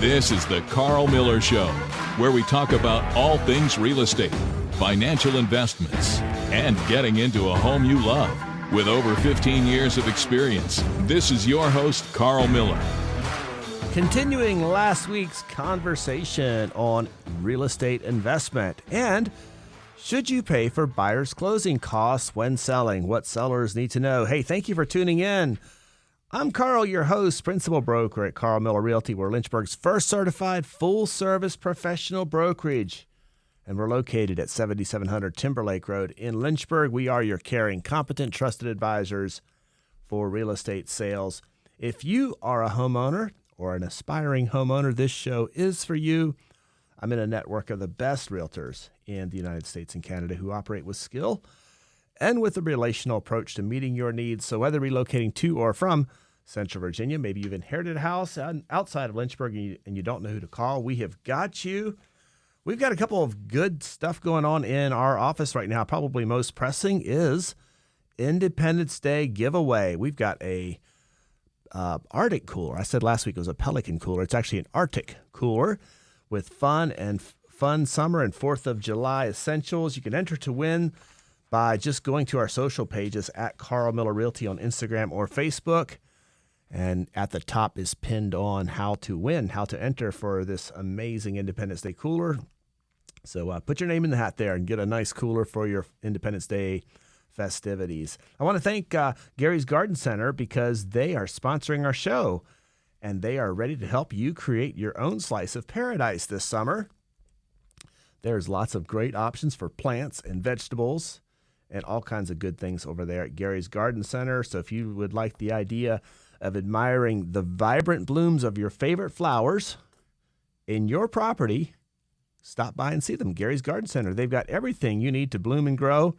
This is the Carl Miller Show, where we talk about all things real estate, financial investments, and getting into a home you love. With over 15 years of experience, this is your host, Carl Miller. Continuing last week's conversation on real estate investment and should you pay for buyer's closing costs when selling? What sellers need to know. Hey, thank you for tuning in. I'm Carl, your host, principal broker at Carl Miller Realty. We're Lynchburg's first certified full-service professional brokerage, and we're located at 7700 Timberlake Road in Lynchburg. We are your caring, competent, trusted advisors for real estate sales. If you are a homeowner or an aspiring homeowner, this show is for you. I'm in a network of the best realtors in the United States and Canada who operate with skill and with a relational approach to meeting your needs. So whether relocating to or from Central Virginia, maybe you've inherited a house outside of Lynchburg and you don't know who to call, we have got you. We've got a couple of good stuff going on in our office right now. Probably most pressing is Independence Day giveaway. We've got a Arctic cooler. I said last week it was a Pelican cooler. It's actually an Arctic cooler with fun summer and 4th of July essentials. You can enter to win by just going to our social pages at Carl Miller Realty on Instagram or Facebook. And at the top is pinned on how to win, how to enter for this amazing Independence Day cooler. So put your name in the hat there and get a nice cooler for your Independence Day festivities. I want to thank Gary's Garden Center because they are sponsoring our show and they are ready to help you create your own slice of paradise this summer. There's lots of great options for plants and vegetables and all kinds of good things over there at Gary's Garden Center. So if you would like the idea of admiring the vibrant blooms of your favorite flowers in your property, stop by and see them. Gary's Garden Center. They've got everything you need to bloom and grow.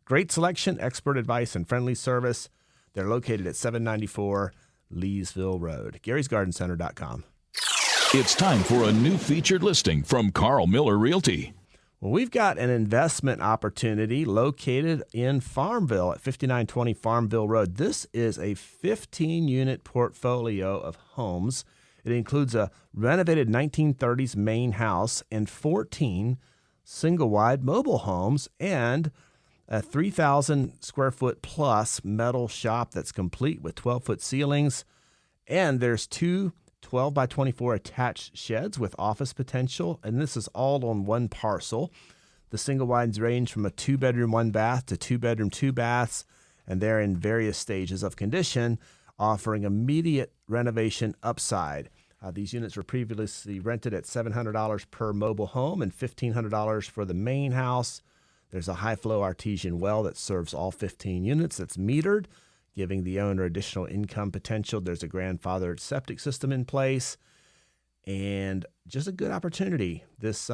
Great selection, expert advice, and friendly service. They're located at 794 Leesville Road. Gary'sGardenCenter.com. It's time for a new featured listing from Carl Miller Realty. Well, we've got an investment opportunity located in Farmville at 5920 Farmville Road. This is a 15-unit portfolio of homes. It includes a renovated 1930s main house and 14 single-wide mobile homes and a 3,000 square foot plus metal shop that's complete with 12-foot ceilings. And there's two 12 by 24 attached sheds with office potential, and this is all on one parcel. The single wides range from a 2-bedroom, 1-bath to 2-bedroom, 2 baths, and they're in various stages of condition, offering immediate renovation upside. These units were previously rented at $700 per mobile home and $1,500 for the main house. There's a high-flow artesian well that serves all 15 units that's metered, giving the owner additional income potential. There's a grandfathered septic system in place, and just a good opportunity. This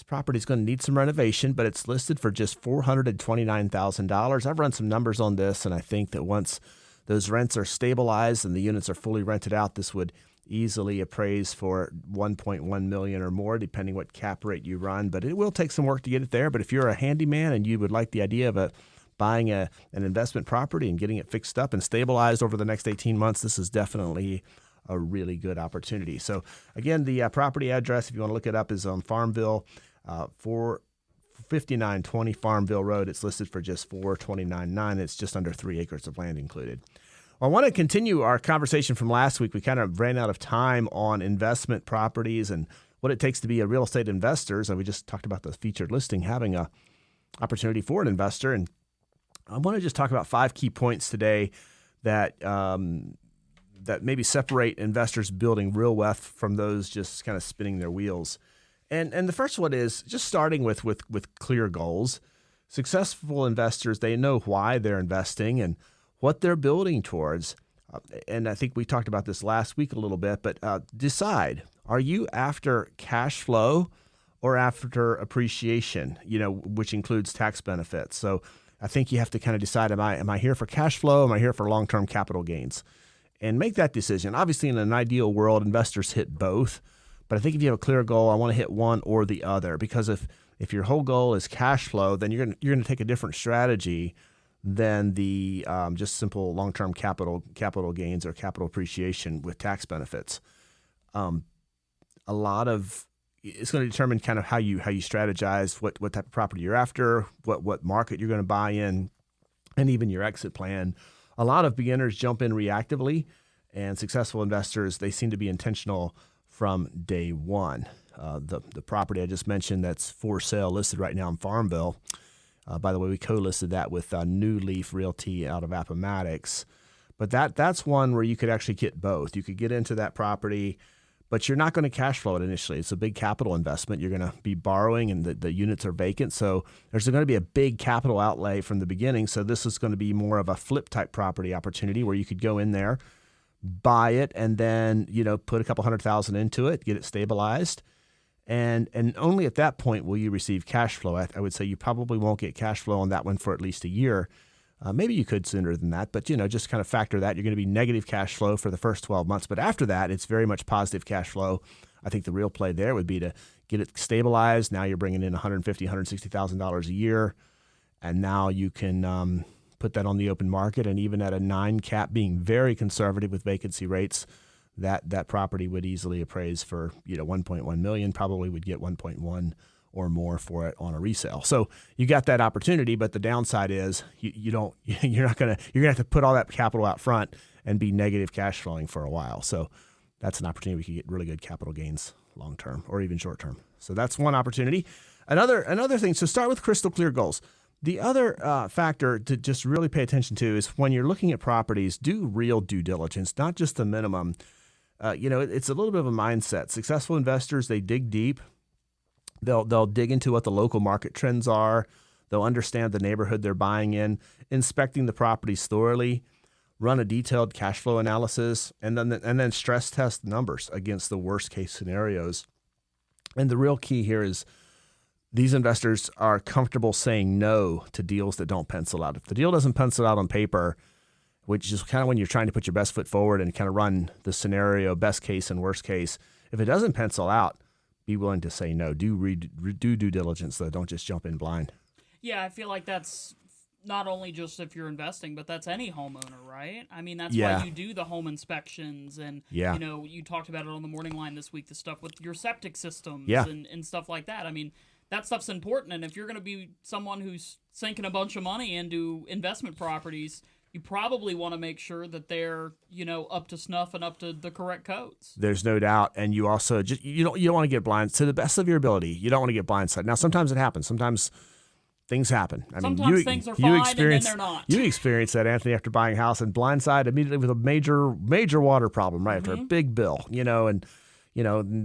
property is going to need some renovation, but it's listed for just $429,000. I've run some numbers on this, and I think that once those rents are stabilized and the units are fully rented out, this would easily appraise for $1.1 million or more, depending what cap rate you run. But it will take some work to get it there. But if you're a handyman and you would like the idea of buying an investment property and getting it fixed up and stabilized over the next 18 months, this is definitely a really good opportunity. So again, the property address, if you want to look it up, is on Farmville, 5920 Farmville Road. It's listed for just $429,900. It's just under 3 acres of land included. Well, I want to continue our conversation from last week. We kind of ran out of time on investment properties and what it takes to be a real estate investor. And we just talked about the featured listing having a opportunity for an investor. And I want to just talk about 5 key points today that that maybe separate investors building real wealth from those just kind of spinning their wheels. And the first one is just starting with clear goals. Successful investors, they know why they're investing and what they're building towards. And I think we talked about this last week a little bit, but decide, are you after cash flow or after appreciation, which includes tax benefits? So I think you have to kind of decide, am I here for cash flow? Am I here for long-term capital gains? And make that decision. Obviously, in an ideal world, investors hit both. But I think if you have a clear goal, I want to hit one or the other. Because if your whole goal is cash flow, then you're going to take a different strategy than the just simple long-term capital gains or capital appreciation with tax benefits. A lot of it's going to determine kind of how you strategize, what type of property you're after, what market you're going to buy in, and even your exit plan. A lot of beginners jump in reactively, and successful investors, they seem to be intentional from day one. The property I just mentioned that's for sale listed right now in Farmville. By the way, we co-listed that with New Leaf Realty out of Appomattox. But that's one where you could actually get both. You could get into that property, but you're not going to cash flow it initially. It's a big capital investment. You're going to be borrowing, and the units are vacant. So there's going to be a big capital outlay from the beginning. So this is going to be more of a flip type property opportunity where you could go in there, buy it, and then put a couple $100,000 into it, get it stabilized. And only at that point will you receive cash flow. I would say you probably won't get cash flow on that one for at least a year. Maybe you could sooner than that, but just kind of factor that. You're going to be negative cash flow for the first 12 months. But after that, it's very much positive cash flow. I think the real play there would be to get it stabilized. Now you're bringing in $150,000, $160,000 a year. And now you can put that on the open market. And even at a 9 cap, being very conservative with vacancy rates, that property would easily appraise for $1.1 million, probably would get 1.1 or more for it on a resale. So you got that opportunity, but the downside is you're gonna have to put all that capital out front and be negative cash flowing for a while. So that's an opportunity we could get really good capital gains long term or even short term. So that's one opportunity. Another thing. So start with crystal clear goals. The other factor to just really pay attention to is when you're looking at properties, do real due diligence, not just the minimum. It's a little bit of a mindset. Successful investors, they dig deep. They'll dig into what the local market trends are. They'll understand the neighborhood they're buying in, inspecting the properties thoroughly, run a detailed cash flow analysis, and then stress test numbers against the worst case scenarios. And the real key here is these investors are comfortable saying no to deals that don't pencil out. If the deal doesn't pencil out on paper, which is kind of when you're trying to put your best foot forward and kind of run the scenario, best case and worst case. If it doesn't pencil out, be willing to say no. Do due diligence, though. Don't just jump in blind. Yeah, I feel like that's not only just if you're investing, but that's any homeowner, right? I mean, that's why you do the home inspections. And, you talked about it on the morning line this week, the stuff with your septic systems and stuff like that. I mean, that stuff's important. And if you're going to be someone who's sinking a bunch of money into investment properties, you probably want to make sure that they're, up to snuff and up to the correct codes. There's no doubt. And you also you don't want to get blind to the best of your ability. You don't want to get blindsided. Now, sometimes it happens. Sometimes things happen. Sometimes things are fine and then they're not. You experienced that, Anthony, after buying a house and blindside immediately with a major water problem, right? After a big bill, and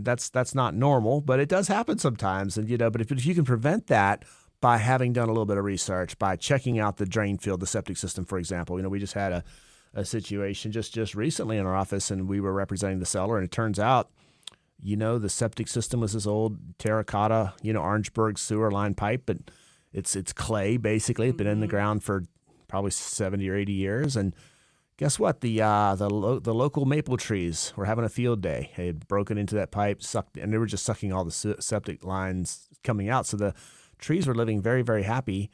that's not normal, but it does happen sometimes. And, but if you can prevent that by having done a little bit of research, by checking out the drain field, the septic system, for example. We just had a situation just recently in our office, and we were representing the seller, and it turns out, the septic system was this old terracotta, Orangeburg sewer line pipe, but it's clay, basically. It's been in the ground for probably 70 or 80 years, and guess what? The local maple trees were having a field day. They had broken into that pipe, sucked, and they were just sucking all the septic lines coming out, so the trees were living very, very happy,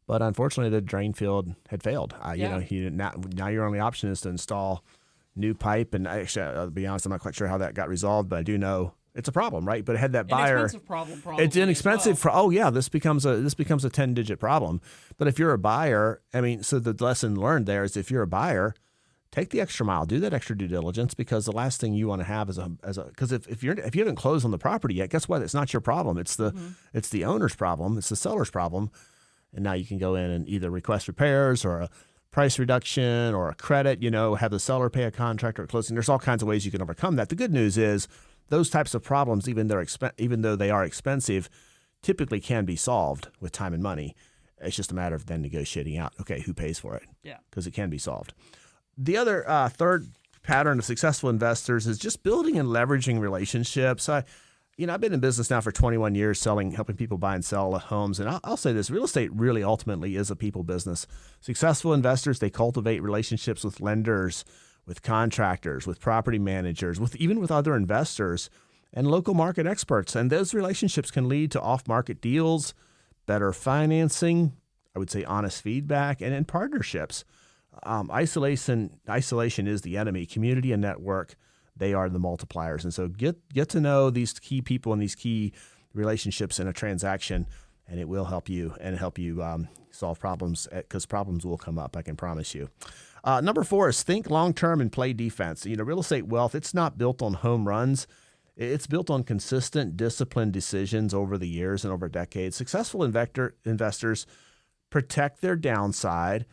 but unfortunately the drain field had failed. Now your only option is to install new pipe. And actually, I'll be honest, I'm not quite sure how that got resolved, but I do know it's a problem, right? But it had that buyer. Inexpensive problem, probably. It's inexpensive. This becomes a 10-digit problem. But if you're a buyer, so the lesson learned there is if you're a buyer, take the extra mile, do that extra due diligence, because the last thing you want to have is because if you haven't closed on the property yet, guess what? It's not your problem. It's the owner's problem. It's the seller's problem. And now you can go in and either request repairs or a price reduction or a credit, have the seller pay a contractor at closing. There's all kinds of ways you can overcome that. The good news is those types of problems, even though they are expensive, typically can be solved with time and money. It's just a matter of then negotiating out, okay, who pays for it? Yeah. Because it can be solved. The other third pattern of successful investors is just building and leveraging relationships. I've been in business now for 21 years, helping people buy and sell homes. And I'll say this, real estate really ultimately is a people business. Successful investors, they cultivate relationships with lenders, with contractors, with property managers, even with other investors and local market experts. And those relationships can lead to off-market deals, better financing, I would say honest feedback, and partnerships. Isolation is the enemy. Community and network, they are the multipliers. And so get to know these key people and these key relationships in a transaction, and it will help you solve problems, because problems will come up, I can promise you. Number 4 is think long-term and play defense. Real estate wealth, it's not built on home runs. It's built on consistent, disciplined decisions over the years and over decades. Successful investors protect their downside,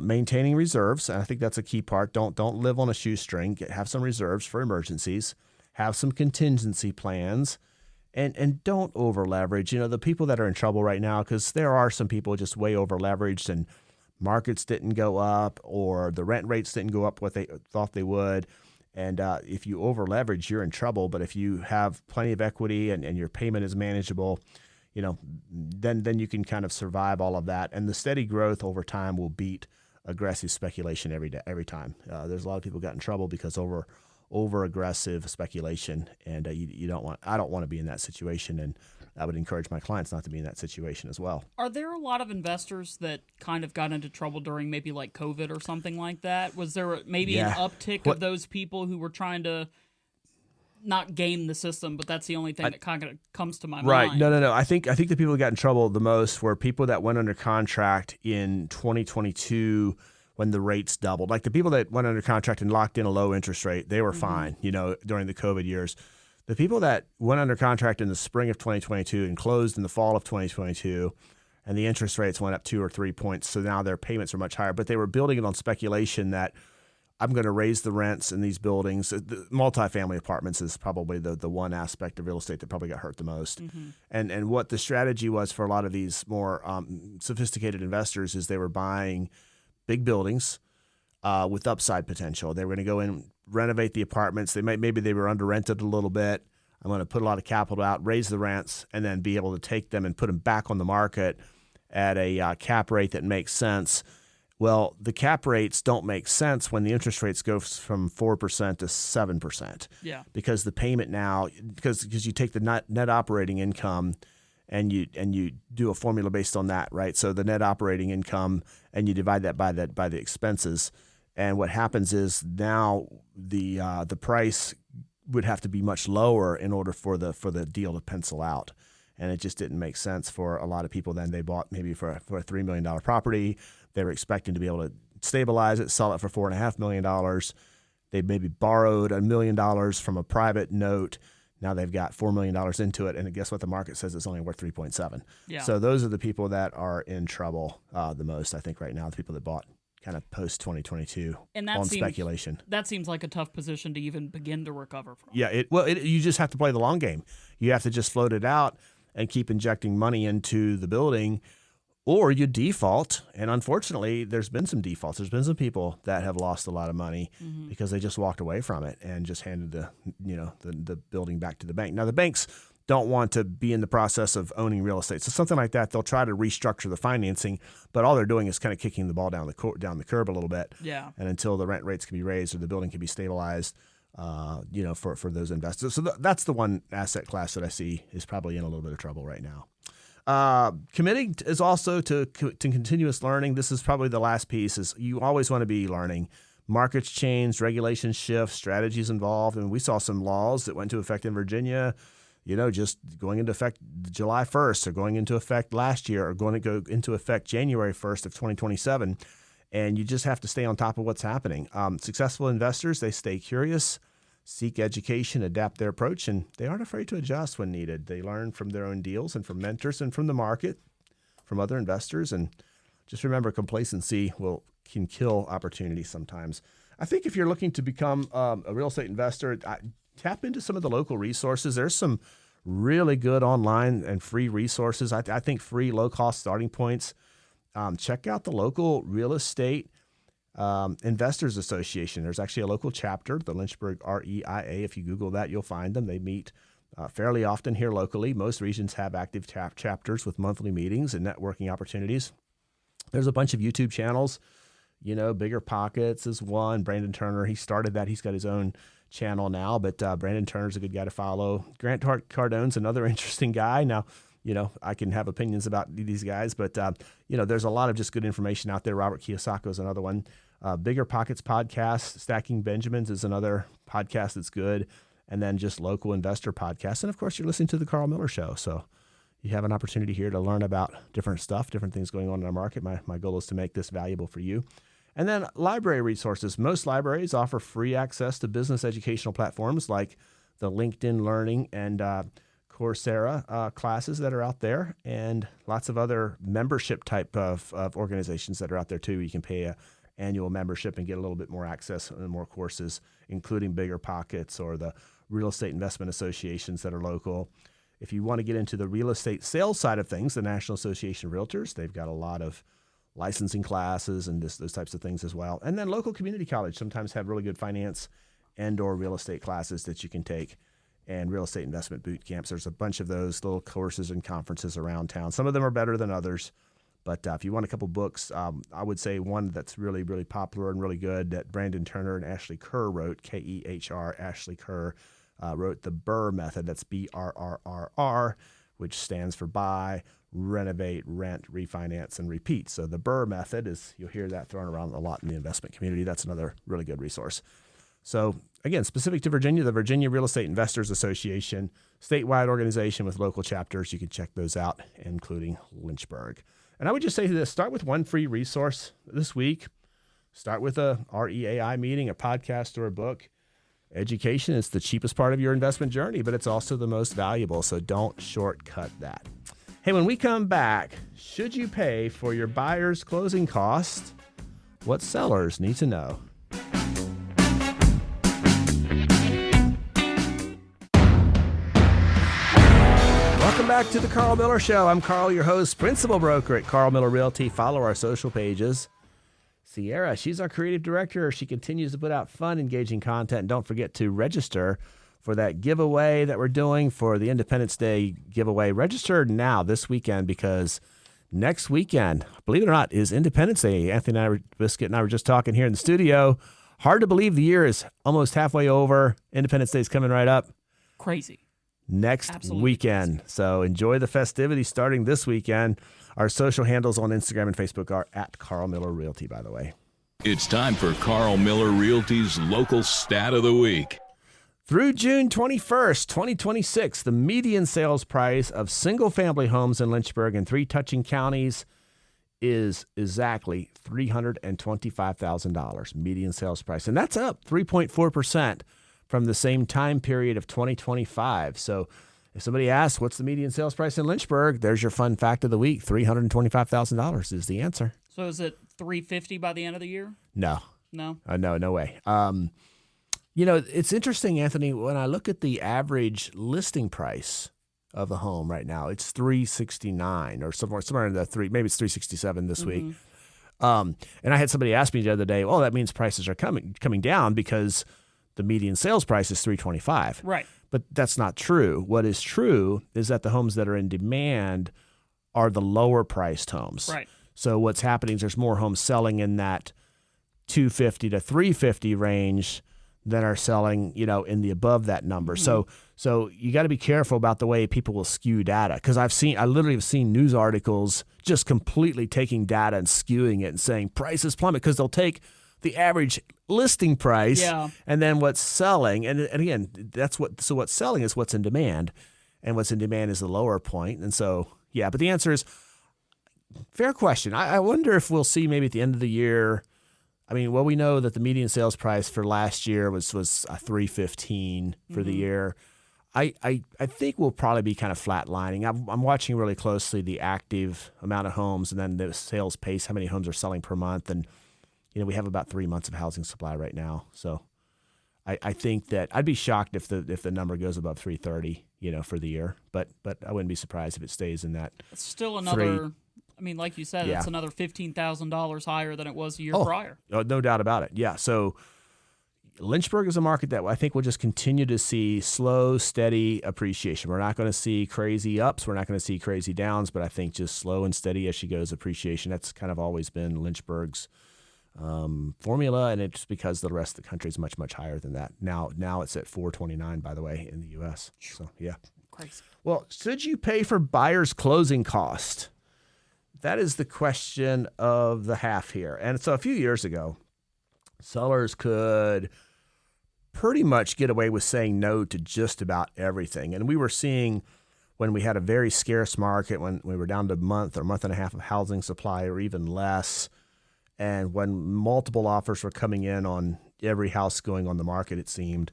maintaining reserves. And I think that's a key part. Don't live on a shoestring. Have some reserves for emergencies. Have some contingency plans. And don't over leverage. The people that are in trouble right now, because there are some people just way over leveraged, and markets didn't go up, or the rent rates didn't go up what they thought they would. And if you over leverage, you're in trouble. But if you have plenty of equity and your payment is manageable, then you can kind of survive all of that. And the steady growth over time will beat aggressive speculation every time. There's a lot of people got in trouble because over aggressive speculation, and I don't want to be in that situation, and I would encourage my clients not to be in that situation as well. Are there a lot of investors that kind of got into trouble during maybe like COVID or something like that? Was there maybe an uptick of those people who were trying to not game the system, but that's the only thing that kind of comes to my mind? Right. No. I think the people who got in trouble the most were people that went under contract in 2022 when the rates doubled. Like the people that went under contract and locked in a low interest rate, they were fine, during the COVID years. The people that went under contract in the spring of 2022 and closed in the fall of 2022, and the interest rates went up 2 or 3 points, so now their payments are much higher, but they were building it on speculation that I'm going to raise the rents in these buildings. The multifamily apartments is probably the one aspect of real estate that probably got hurt the most. And what the strategy was for a lot of these more sophisticated investors is they were buying big buildings with upside potential. They were going to go in, renovate the apartments. Maybe they were under rented a little bit. I'm going to put a lot of capital out, raise the rents, and then be able to take them and put them back on the market at a cap rate that makes sense. Well, the cap rates don't make sense when the interest rates go from 4% to 7%. Yeah. Because the payment now, because you take the net operating income and you do a formula based on that, right? So the net operating income, and you divide that by the expenses. And what happens is now the price would have to be much lower in order for the deal to pencil out. And it just didn't make sense for a lot of people. Then they bought maybe for a $3 million property. They were expecting to be able to stabilize it, sell it for $4.5 million. They maybe borrowed $1 million from a private note. Now they've got $4 million into it, and guess what? The market says it's only worth 3.7. Yeah. So those are the people that are in trouble the most, I think, right now. The people that bought kind of post 2022 on speculation. That seems like a tough position to even begin to recover from. Yeah. You just have to play the long game. You have to just float it out and keep injecting money into the building, or you default. And unfortunately, there's been some defaults. There's been some people that have lost a lot of money because they just walked away from it and just handed the building back to the bank. Now, the banks don't want to be in the process of owning real estate. So something like that, they'll try to restructure the financing, but all they're doing is kind of kicking the ball down the curb a little bit. Yeah. And until the rent rates can be raised or the building can be stabilized, for those investors. So that's the one asset class that I see is probably in a little bit of trouble right now. Committing is also to continuous learning. This is probably the last piece. Is you always want to be learning. Markets change, regulations shift, strategies involved. And we saw some laws that went into effect in Virginia, just going into effect July 1st or going into effect last year or going to go into effect January 1st of 2027. And you just have to stay on top of what's happening. Successful investors, they stay curious, seek education, adapt their approach, and they aren't afraid to adjust when needed. They learn from their own deals and from mentors and from the market, from other investors. And just remember, complacency can kill opportunity sometimes. I think if you're looking to become a real estate investor, tap into some of the local resources. There's some really good online and free resources. I think free, low-cost starting points. Check out the local real estate Investors Association. There's actually a local chapter, the Lynchburg REIA. If you Google that, you'll find them. They meet fairly often here locally. Most regions have active chapters with monthly meetings and networking opportunities. There's a bunch of YouTube channels. Bigger Pockets is one. Brandon Turner, he started that. He's got his own channel now, but Brandon Turner's a good guy to follow. Grant Cardone's another interesting guy. Now, I can have opinions about these guys, but, there's a lot of just good information out there. Robert Kiyosako is another one. Bigger Pockets podcast, Stacking Benjamins is another podcast that's good. And then just local investor podcasts. And of course, you're listening to the Carl Miller Show. So you have an opportunity here to learn about different stuff, different things going on in our market. My goal is to make this valuable for you. And then library resources. Most libraries offer free access to business educational platforms like the LinkedIn Learning and Coursera classes that are out there, and lots of other membership type of organizations that are out there too. You can pay an annual membership and get a little bit more access and more courses, including Bigger Pockets or the real estate investment associations that are local. If you want to get into the real estate sales side of things, the National Association of Realtors, they've got a lot of licensing classes and those types of things as well. And then local community college sometimes have really good finance and or real estate classes that you can take, and real estate investment boot camps. There's a bunch of those little courses and conferences around town. Some of them are better than others. But if you want a couple books, I would say one that's really, really popular and really good that Brandon Turner and Ashley Kerr wrote, K-E-H-R, Ashley Kerr, wrote The BRRRR Method. That's B-R-R-R-R, which stands for buy, renovate, rent, refinance, and repeat. So the BRRRR Method is, you'll hear that thrown around a lot in the investment community. That's another really good resource. So again, specific to Virginia, the Virginia Real Estate Investors Association, statewide organization with local chapters. You can check those out, including Lynchburg. And I would just say this, start with one free resource this week. Start with a REAI meeting, a podcast, or a book. Education is the cheapest part of your investment journey, but it's also the most valuable, so don't shortcut that. Hey, when we come back, should you pay for your buyer's closing costs? What sellers need to know. Welcome back to the Carl Miller Show. I'm Carl, your host, principal broker at Carl Miller Realty. Follow our social pages. Sierra, she's our creative director. She continues to put out fun, engaging content. And don't forget to register for that giveaway that we're doing for the Independence Day giveaway. Register now this weekend because next weekend, believe it or not, is Independence Day. Anthony and Biscuit and I were just talking here in the studio. Hard to believe the year is almost halfway over. Independence Day is coming right up. Crazy. Next Absolutely weekend. Crazy. So enjoy the festivities starting this weekend. Our social handles on Instagram and Facebook are at Carl Miller Realty, by the way. It's time for Carl Miller Realty's local stat of the week. Through June 21st, 2026, the median sales price of single-family homes in Lynchburg and 3 touching counties is exactly $325,000 median sales price. And that's up 3.4% from the same time period of 2025. So if somebody asks, what's the median sales price in Lynchburg? There's your fun fact of the week. $325,000 is the answer. So is it $350 by the end of the year? No. No? No way. It's interesting, Anthony, when I look at the average listing price of a home right now, it's $369 or somewhere in the maybe it's $367 this week. And I had somebody ask me the other day, that means prices are coming down because the median sales price is $325. Right. But that's not true. What is true is that the homes that are in demand are the lower priced homes. Right. So what's happening is there's more homes selling in that $250 to $350 range than are selling, in the above that number. So you got to be careful about the way people will skew data, because I literally have seen news articles just completely taking data and skewing it and saying prices plummet, because they'll take the average listing price and then what's selling. And again, what's selling is what's in demand, and what's in demand is the lower point. And so, but the answer is fair question. I wonder if we'll see maybe at the end of the year. We know that the median sales price for last year was $315 for the year. I think we'll probably be kind of flatlining. I'm watching really closely the active amount of homes and then the sales pace, how many homes are selling per month. And, we have about 3 months of housing supply right now. So I think that I'd be shocked if the number goes above 330, for the year. But I wouldn't be surprised if it stays in that. It's still another, like you said, it's another $15,000 higher than it was a year prior. Oh, no doubt about it. Yeah. So Lynchburg is a market that I think will just continue to see slow, steady appreciation. We're not going to see crazy ups. We're not going to see crazy downs, but I think just slow and steady as she goes appreciation. That's kind of always been Lynchburg's formula, and it's because the rest of the country is much, much higher than that. Now it's at 429, by the way, in the U.S. So, yeah. crazy. Well, should you pay for buyer's closing cost? That is the question of the half here. And so a few years ago, sellers could pretty much get away with saying no to just about everything. And we were seeing when we had a very scarce market, when we were down to a month or month and a half of housing supply or even less, and when multiple offers were coming in on every house going on the market, it seemed,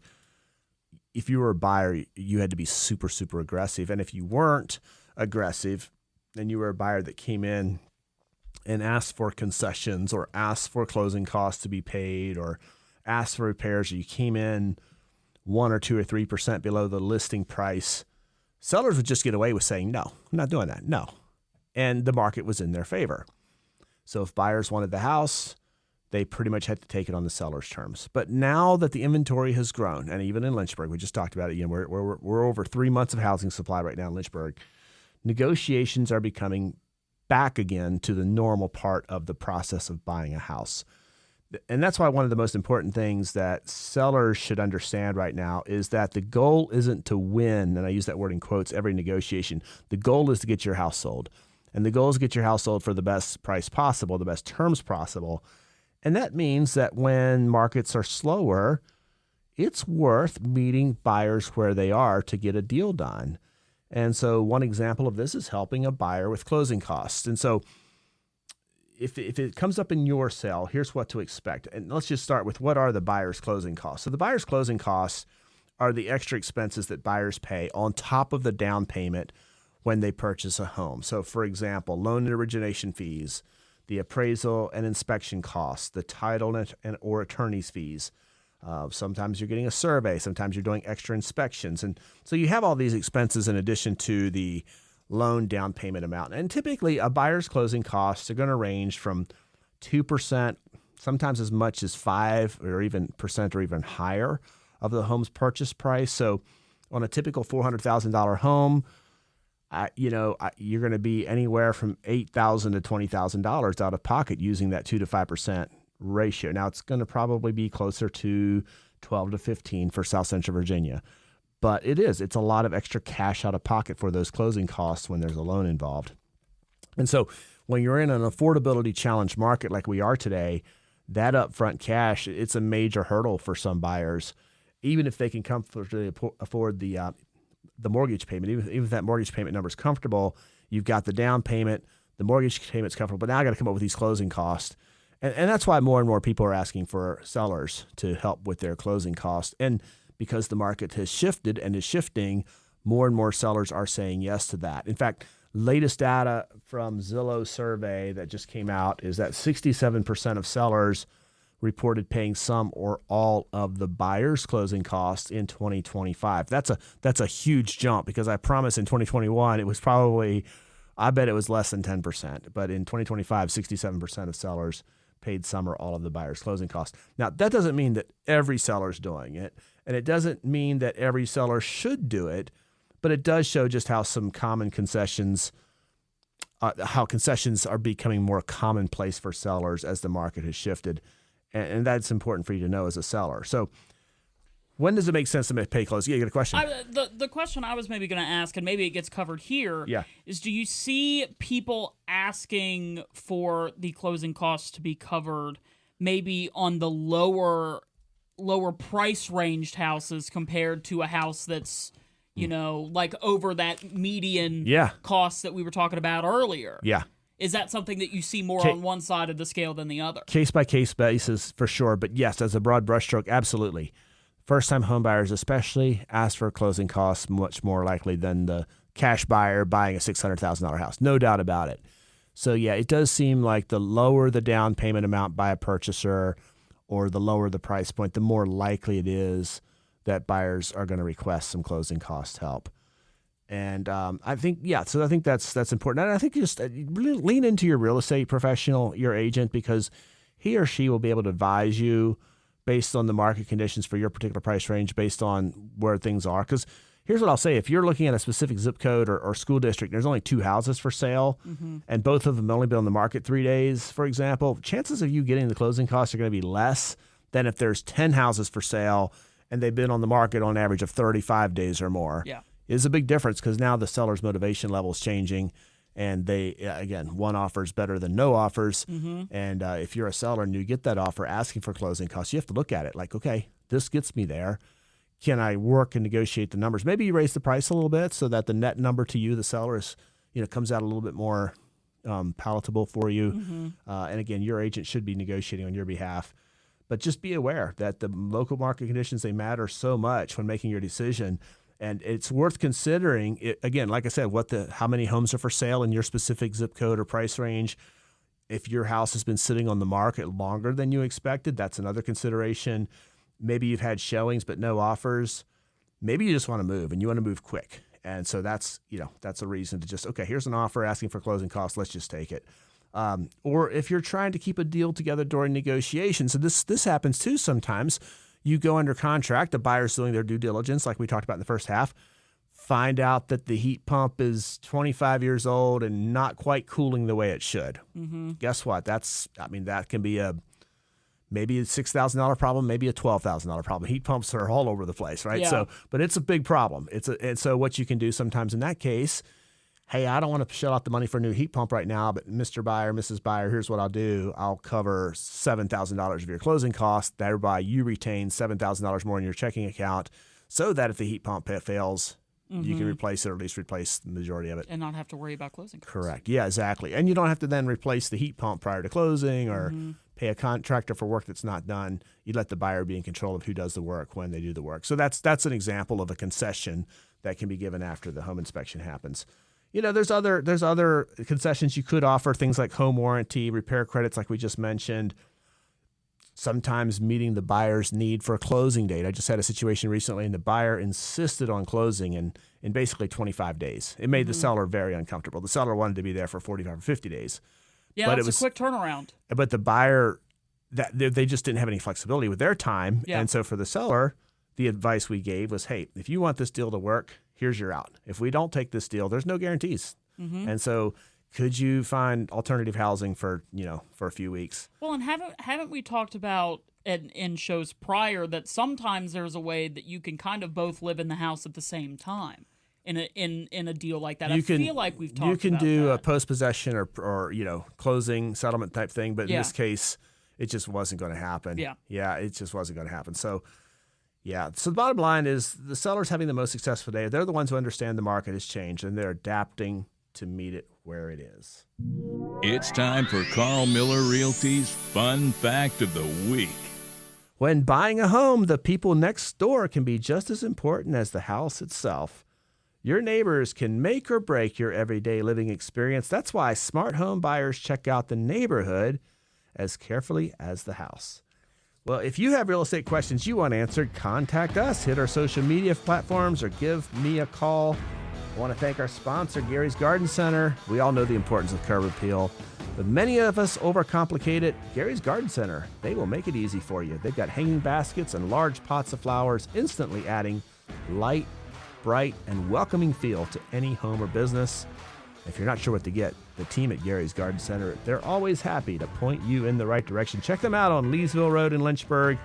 if you were a buyer, you had to be super, super aggressive. And if you weren't aggressive, and you were a buyer that came in and asked for concessions or asked for closing costs to be paid or asked for repairs, or you came in 1 or 2 or 3% below the listing price, sellers would just get away with saying, no, I'm not doing that. No. And the market was in their favor. So if buyers wanted the house, they pretty much had to take it on the seller's terms. But now that the inventory has grown, and even in Lynchburg, we just talked about it, we're over 3 months of housing supply right now in Lynchburg. Negotiations are becoming back again to the normal part of the process of buying a house. And that's why one of the most important things that sellers should understand right now is that the goal isn't to win, and I use that word in quotes, every negotiation. The goal is to get your house sold. And the goal is to get your house sold for the best price possible, the best terms possible. And that means that when markets are slower, it's worth meeting buyers where they are to get a deal done. And so one example of this is helping a buyer with closing costs. And so if it comes up in your sale, here's what to expect. And let's just start with, what are the buyer's closing costs? So the buyer's closing costs are the extra expenses that buyers pay on top of the down payment when they purchase a home. So for example, loan and origination fees, the appraisal and inspection costs, the title and or attorney's fees. Sometimes you're getting a survey. Sometimes you're doing extra inspections. And so you have all these expenses in addition to the loan down payment amount. And typically a buyer's closing costs are going to range from 2%, sometimes as much as 5 or even percent or even higher of the home's purchase price. So on a typical $400,000 home, you're going to be anywhere from $8,000 to $20,000 out of pocket using that 2 to 5% ratio. Now it's going to probably be closer to 12 to 15 for South Central Virginia, but it's a lot of extra cash out of pocket for those closing costs when there's a loan involved. And so when you're in an affordability challenged market like we are today, that upfront cash, it's a major hurdle for some buyers, even if they can comfortably afford the mortgage payment. Even if that mortgage payment number is comfortable, you've got the down payment, the mortgage payment's comfortable, but now I got to come up with these closing costs. And that's why more and more people are asking for sellers to help with their closing costs. And because the market has shifted and is shifting, more and more sellers are saying yes to that. In fact, latest data from Zillow survey that just came out is that 67% of sellers reported paying some or all of the buyer's closing costs in 2025. That's a huge jump, because I promise in 2021 it was probably, I bet it was less than 10%. But in 2025, 67% of sellers paid some or all of the buyer's closing costs. Now, that doesn't mean that every seller's doing it, and it doesn't mean that every seller should do it, but it does show just how some common concessions, how concessions are becoming more commonplace for sellers as the market has shifted. And that's important for you to know as a seller. So when does it make sense to pay close? Yeah, you got a question? The question I was maybe going to ask, and maybe it gets covered here, is do you see people asking for the closing costs to be covered maybe on the lower price ranged houses compared to a house that's, like over that median cost that we were talking about earlier? Yeah. Is that something that you see more on one side of the scale than the other? Case-by-case basis, for sure. But yes, as a broad brushstroke, absolutely. First-time home buyers especially ask for closing costs much more likely than the cash buyer buying a $600,000 house. No doubt about it. So, yeah, it does seem like the lower the down payment amount by a purchaser or the lower the price point, the more likely it is that buyers are going to request some closing cost help. And I think that's important. And I think you just really lean into your real estate professional, your agent, because he or she will be able to advise you based on the market conditions for your particular price range, based on where things are. Because here's what I'll say. If you're looking at a specific zip code or school district, there's only 2 houses for sale, and both of them only been on the market 3 days, for example, chances of you getting the closing costs are going to be less than if there's 10 houses for sale and they've been on the market on average of 35 days or more. Yeah. is a big difference because now the seller's motivation level is changing. And they, again, one offer is better than no offers. And if you're a seller and you get that offer asking for closing costs, you have to look at it like, okay, this gets me there. Can I work and negotiate the numbers? Maybe you raise the price a little bit so that the net number to you, the seller, is, comes out a little bit more palatable for you. And again, your agent should be negotiating on your behalf. But just be aware that the local market conditions, they matter so much when making your decision. And it's worth considering, again, like I said, how many homes are for sale in your specific zip code or price range. If your house has been sitting on the market longer than you expected, that's another consideration. Maybe you've had showings but no offers. Maybe you just want to move and you want to move quick. And so that's a reason to just, okay, here's an offer asking for closing costs. Let's just take it. Or if you're trying to keep a deal together during negotiations, and this happens too sometimes. You go under contract, the buyer's doing their due diligence, like we talked about in the first half, find out that the heat pump is 25 years old and not quite cooling the way it should. Guess what? That can be maybe a $6,000 problem, maybe a $12,000 problem. Heat pumps are all over the place, right? Yeah. So, but it's a big problem. And so what you can do sometimes in that case, hey, I don't want to shell out the money for a new heat pump right now, but Mr. Buyer, Mrs. Buyer, here's what I'll do. I'll cover $7,000 of your closing costs. Thereby, you retain $7,000 more in your checking account so that if the heat pump fails, you can replace it or at least replace the majority of it. And not have to worry about closing costs. Correct. Yeah, exactly. And you don't have to then replace the heat pump prior to closing or pay a contractor for work that's not done. You let the buyer be in control of who does the work when they do the work. So that's an example of a concession that can be given after the home inspection happens. There's other concessions you could offer, things like home warranty, repair credits, like we just mentioned. Sometimes meeting the buyer's need for a closing date. I just had a situation recently, and the buyer insisted on closing in basically 25 days. It made the seller very uncomfortable. The seller wanted to be there for 45 or 50 days. Yeah, but that's a quick turnaround. But the buyer, they just didn't have any flexibility with their time. Yeah. And so for the seller, the advice we gave was, hey, if you want this deal to work, here's your out. If we don't take this deal, there's no guarantees. And so could you find alternative housing for a few weeks? Well, and haven't we talked about in shows prior that sometimes there's a way that you can kind of both live in the house at the same time in a deal like that? Feel like we've talked about that. You can do a post-possession or closing settlement type thing, but in this case, it just wasn't going to happen. Yeah, it just wasn't going to happen. So the bottom line is the sellers having the most successful day. They're the ones who understand the market has changed, and they're adapting to meet it where it is. It's time for Carl Miller Realty's Fun Fact of the Week. When buying a home, the people next door can be just as important as the house itself. Your neighbors can make or break your everyday living experience. That's why smart home buyers check out the neighborhood as carefully as the house. Well, if you have real estate questions you want answered, contact us. Hit our social media platforms or give me a call. I want to thank our sponsor, Gary's Garden Center. We all know the importance of curb appeal, but many of us overcomplicate it. Gary's Garden Center, they will make it easy for you. They've got hanging baskets and large pots of flowers, instantly adding light, bright, and welcoming feel to any home or business. If you're not sure what to get, the team at Gary's Garden Center, they're always happy to point you in the right direction. Check them out on Leesville Road in Lynchburg,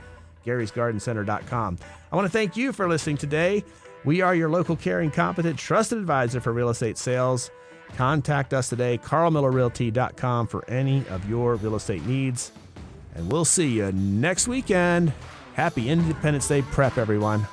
Gary'sGardenCenter.com. I want to thank you for listening today. We are your local, caring, competent, trusted advisor for real estate sales. Contact us today, carlmillerrealty.com, for any of your real estate needs. And we'll see you next weekend. Happy Independence Day prep, everyone.